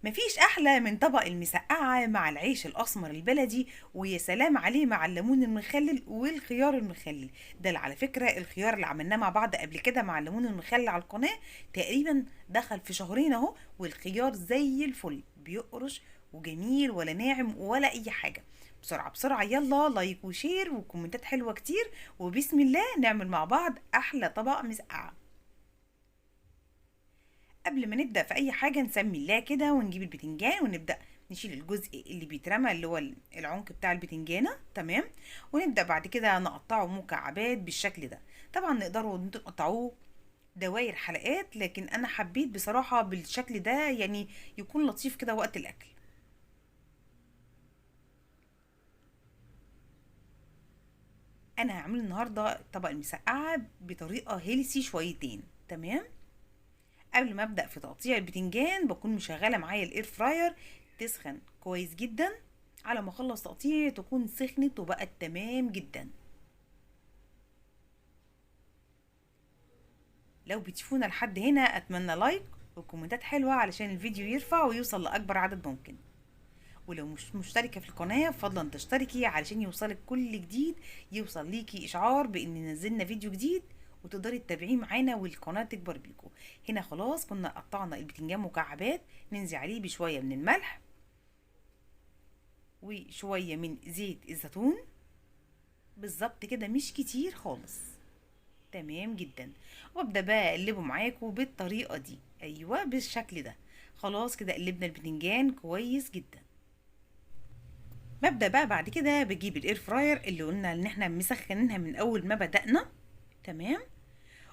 مفيش احلى من طبق المسقعه مع العيش الاسمر البلدي، ويا سلام عليه مع الليمون المخلل والخيار المخلل. ده على فكره الخيار اللي عملناه مع بعض قبل كده مع الليمون المخلل على القناه تقريبا دخل في شهرين اهو، والخيار زي الفل بيقرش وجميل ولا ناعم ولا اي حاجه. بسرعه بسرعه يلا لايك وشير وكومنتات حلوه كتير، وبسم الله نعمل مع بعض احلى طبق مسقعه. قبل ما نبدأ في أي حاجة نسمي الله كده ونجيب البتنجان ونبدأ نشيل الجزء اللي بيترمى اللي هو العنق بتاع البتنجانة. تمام. ونبدأ بعد كده نقطعه مكعبات بالشكل ده. طبعا نقدروا انتوا تقطعوه دواير حلقات، لكن أنا حبيت بصراحة بالشكل ده، يعني يكون لطيف كده وقت الأكل. أنا هعمل النهاردة طبق المسقعة بطريقة هيلسي شويتين. تمام. قبل ما ابدا في تقطيع البتنجان بكون مشغله معايا الاير فراير تسخن كويس جدا. على ما اخلص تقطيع تكون سخنت وبقت تمام جدا. لو بتشوفونا لحد هنا اتمنى لايك وكومنتات حلوه علشان الفيديو يرفع ويوصل لاكبر عدد ممكن. ولو مش مشتركه في القناه فضلا تشتركي علشان يوصلك كل جديد، يوصل ليكي اشعار بان نزلنا فيديو جديد وتقدري تتابعيه معانا والقناه تكبر بيكم. هنا خلاص كنا قطعنا البتنجان مكعبات، ننزل عليه بشويه من الملح وشويه من زيت الزيتون، بالظبط كده مش كتير خالص. تمام جدا. وابدا بقى اقلبه معاكم بالطريقه دي، ايوه بالشكل ده. خلاص كده قلبنا البتنجان كويس جدا. ببدأ بقى بعد كده بجيب الاير فراير اللي قلنا ان احنا مسخنينها من اول ما بدأنا. تمام.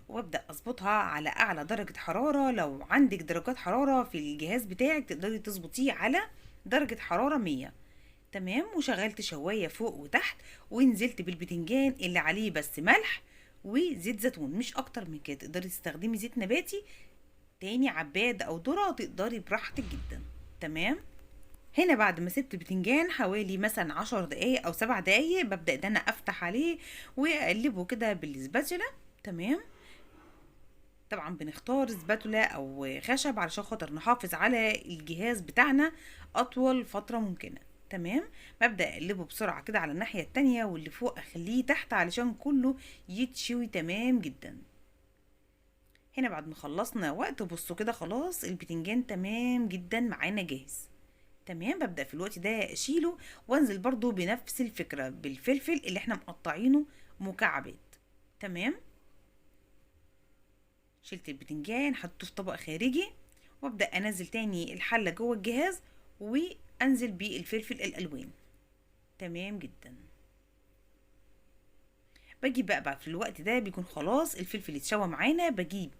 وابدأ اظبطها على اعلى درجة حرارة. لو عندك درجات حرارة في الجهاز بتاعك تقدري تظبطيه على درجة حرارة 100. تمام. وشغلت شواية فوق وتحت، ونزلت بالبتنجان اللي عليه بس ملح وزيت زيتون، مش اكتر من كده. تقدري تستخدمي زيت نباتي تاني عباد او ذرة، تقدري براحتك جدا. تمام. هنا بعد ما سبت البتنجان حوالي مثلا 10 دقايق او 7 دقايق ببدأ ان انا افتح عليه واقلبه كده بالسباتولا. تمام. طبعا بنختار سباتولا او خشب علشان خاطر نحافظ على الجهاز بتاعنا اطول فترة ممكنة. تمام. ببدأ اقلبه بسرعة كده على الناحية التانية، واللي فوق اخليه تحت علشان كله يتشوي تمام جدا. هنا بعد ما خلصنا وقت بصوا كده خلاص البتنجان تمام جدا معانا جاهز. تمام. ببدأ في الوقت ده اشيله وانزل برضو بنفس الفكرة بالفلفل اللي احنا مقطعينه مكعبات. تمام. شلت البتنجان حطيته في طبق خارجي، وابدأ انزل تاني الحلة جوه الجهاز وانزل بالفلفل الالوان. تمام جدا. باجي بقى في الوقت ده بيكون خلاص الفلفل اتشوى معانا. بجيب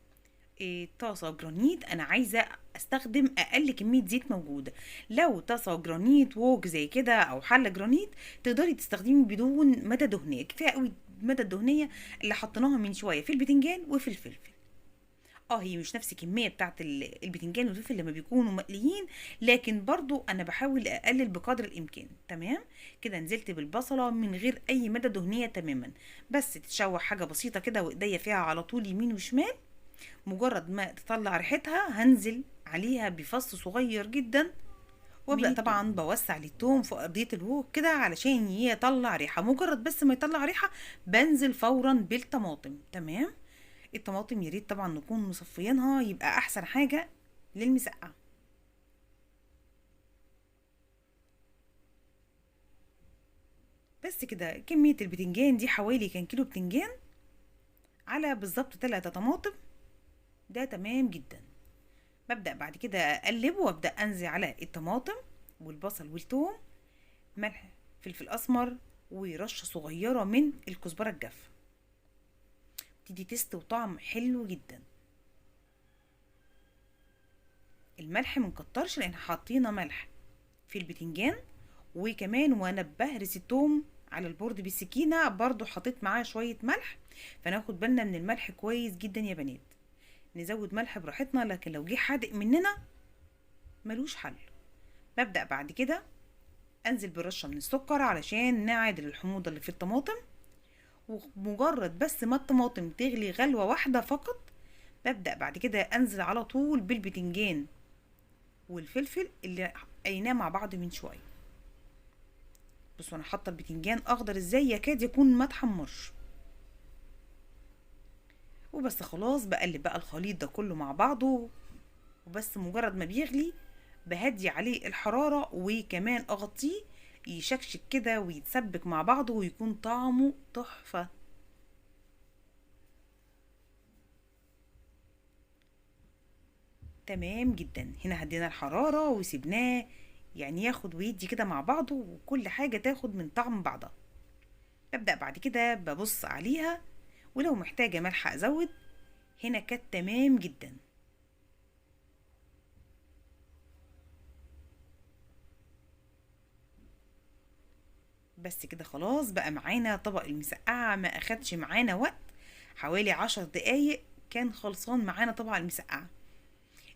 طاسة جرانيت. انا عايزة استخدم اقل كمية زيت موجودة. لو طاسة جرانيت ووك زي كده او حلة جرانيت تقدري تستخدمي بدون مادة دهنية، كفاية قوي المادة الدهنية اللي حطيناها من شوية في البتنجان وفي الفلفل. هي مش نفس الكمية بتاعت البتنجان والفلفل لما بيكونوا مقليين، لكن برضو انا بحاول اقلل بقدر الامكان. تمام. كده نزلت بالبصلة من غير اي مادة دهنية تماما، بس تتشوح حاجة بسيطة كده وايديا فيها على طول يمين وشمال. مجرد ما تطلع ريحتها هنزل عليها بفص صغير جدا، وابدا طبعا بوسع للتوم في ارضيه الوok كده علشان يطلع ريحه. مجرد بس ما يطلع ريحه بنزل فورا بالطماطم. تمام. الطماطم يا ريت طبعا نكون مصفيينها، يبقى احسن حاجه للمسقعه. بس كده كميه البتنجان دي حوالي كان كيلو بتنجان على بالظبط 3 طماطم. ده تمام جدا. ببدأ بعد كده أقلب وأبدأ أنزل على الطماطم والبصل والثوم، ملح، فلفل أسمر، ورشة صغيرة من الكزبرة الجافة. تدي تست وطعم حلو جدا. الملح منكترش لأن حاطينا ملح في البتنجان، وكمان وأنا بهرس الثوم على البورد بالسكينة برضو حطيت معاه شوية ملح، فناخد بالنا من الملح كويس جدا يا بنات. نزود ملح براحتنا، لكن لو جه حادق مننا ملوش حل. ببدأ بعد كده انزل برشة من السكر علشان نعادل الحموضة اللي في الطماطم. ومجرد بس ما الطماطم تغلي غلوة واحدة فقط ببدأ بعد كده انزل على طول بالبتنجان والفلفل اللي قيناه مع بعض من شويه. بصوا انا حاطه البتنجان اخضر ازاي، يكاد يكون ما اتحمرش. وبس خلاص بقلب بقى الخليط ده كله مع بعضه، وبس مجرد ما بيغلي بهدي عليه الحرارة، وكمان اغطيه يشكشك كده ويتسبك مع بعضه ويكون طعمه تحفة. تمام جدا. هنا هدينا الحرارة وسيبناه يعني ياخد ويدي كده مع بعضه، وكل حاجة تاخد من طعم بعضها. ببدأ بعد كده ببص عليها، ولو محتاجة ملح ازود. هنا كانت تمام جدا. بس كده خلاص بقى معانا طبق المسقعة، ما اخدش معانا وقت، حوالي 10 دقايق كان خلصان معانا طبق المسقعة.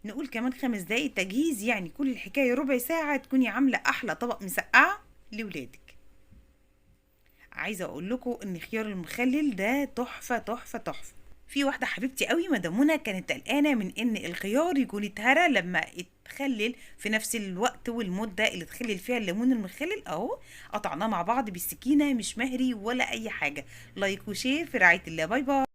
نقول كمان 5 دقايق تجهيز، يعني كل الحكاية ربع ساعة تكوني عاملة أحلى طبق مسقعة لولادك. عايزة أقول لكم إن خيار المخلل ده تحفة تحفة تحفة. في واحدة حبيبتي قوي مدام منى كانت قلقانة من إن الخيار يكون اتهرى لما اتخلل في نفس الوقت والمدة اللي اتخلل فيها الليمون المخلل. أهو قطعناه مع بعض بالسكينة، مش مهري ولا أي حاجة. لايك وشير في رعاية الله. باي باي.